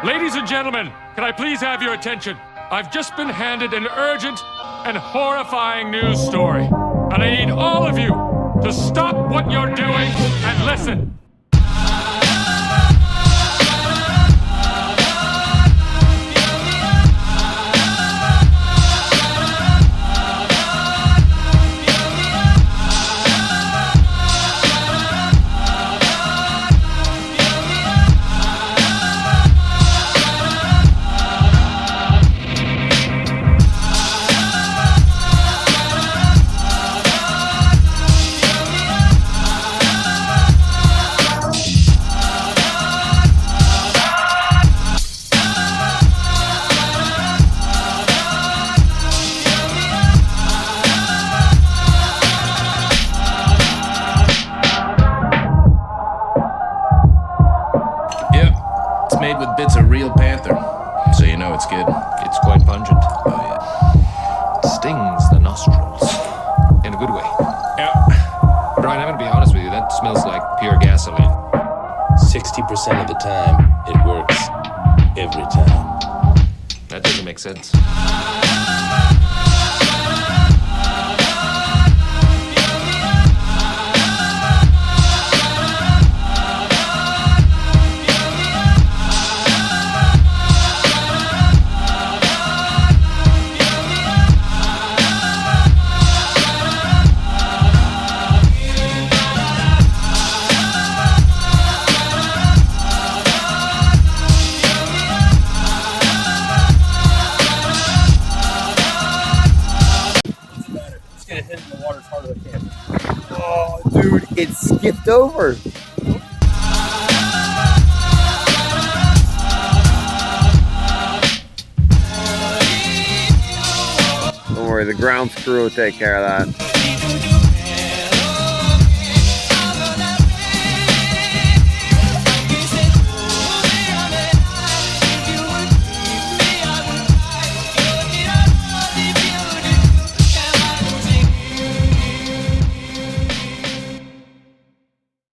Ladies and gentlemen, can I please have your attention? I've just been handed an urgent and horrifying news story. And I need all of you to stop what you're doing and listen. Made with bits of real panther, so you know it's good. It's quite pungent. Oh, yeah. It stings the nostrils. In a good way. Yeah. Brian, I'm gonna be honest with you, that smells like pure gasoline. 60% of the time, it works. Every time. That doesn't make sense. Gonna hit in the water as hard as I can. Oh, dude, it skipped over. Don't worry, the ground screw will take care of that.